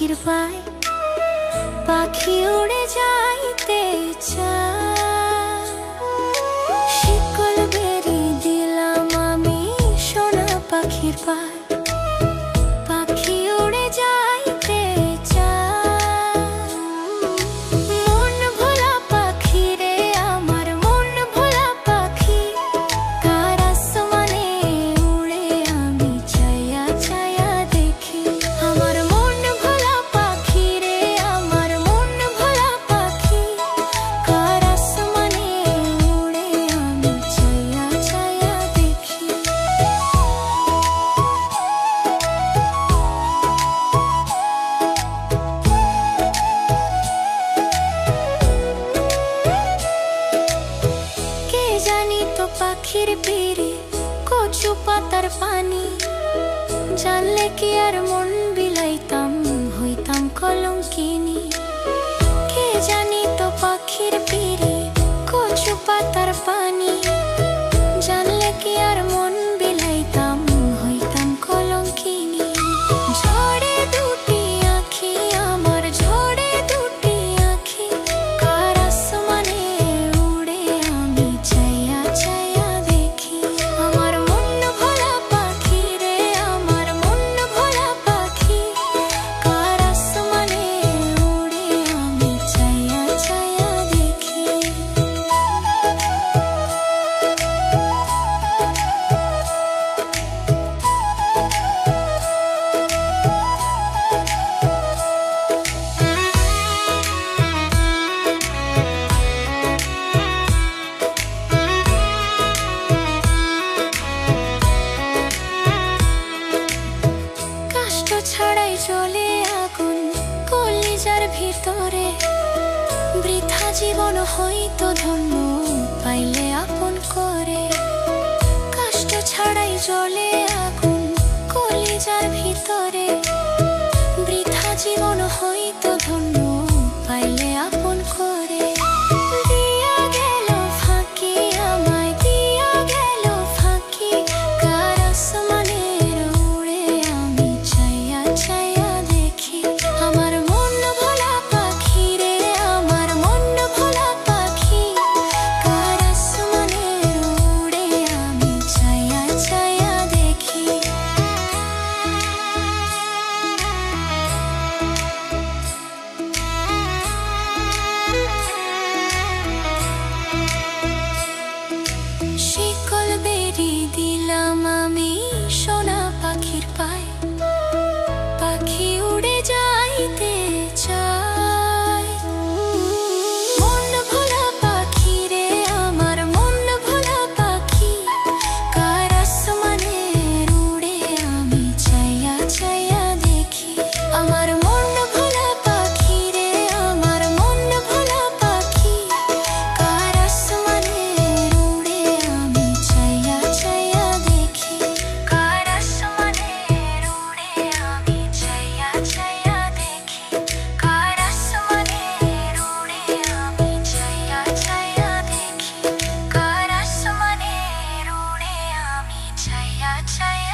পাখির পায়, পাখি উড়ে যাইতে চায়। শিকল বেরি দিলাম আমি সোনা পাখির পায়, পাখি উড়ে যাইতে চায়। মন ভোলা পাখি রে আমার, মন ভোলা পাখি, কার আসমানে উড়ে আমি চায়া চায়া দেখি। আমার মন ভোলা পাখি রে আমার, মন ভোলা পাখি, কার আসমানে উড়ে আমি চায়া চায়া দেখি। কে জানি তো পাখির পিড়ি কচু পাতার পানি, জানলে কি আর মন বিলাইতাম হইতাম কলঙ্কিনী। কে জানি তো পাখির পিড়ি কচু পাতার পানি, জানলে কি আর মন বিলাইতাম হইতাম কলঙ্কিনী। ঝড়ে দুটি আঁখি আমার, ঝড়ে দুটি আঁখি, কার আসমানে উড়ে আমি চায়া চায়া দেখি। আমার মন ভোলা পাখি রে আমার, মন ভোলা পাখি, কার আসমানে উড়ে আমি চায়া চায়া দেখি। কষ্ট ছাড়াই জ্বলে আগুন কলিজার ভিতরে, বৃথা জীবন হইতো ধন্য পাইলে আপন করে। কষ্ট ছাড়াই জ্বলে আগুন কলিজার ভিতরে, বৃথা জীবন হইতো ধন্য পাইলে আপন করে। দিয়া গেল ফাঁকি আমায়, দিয়া গেল ফাঁকি, কার আসমানের উড়ে আমি চায়া চায়া দেখি। আমার মন ভোলা পাখি রে আমার, মন ভোলা পাখি, কার আসমানের উড়ে আমি চায়া চায়া দেখি। শিকল বেরি দিলাম আমি সোনা পাখির পায়, পাখি উড়ে যাইতে চায়। মন ভোলা পাখি রে আমার, মন ভোলা পাখি, কার আসমানের উড়ে আমি চায়া চায়া দেখি। আমার মন ভোলা পাখি রে আমার, মন ভোলা পাখি, কার আসমানের উড়ে আমি চায়া চায়া দেখি। কার আসমানের উড়ে আমি চায়া চায়া দেখি। কার আসমানের উড়ে আমি চায়া চায়া দেখি। কার আসমানের উড়ে আমি চায়া চায়া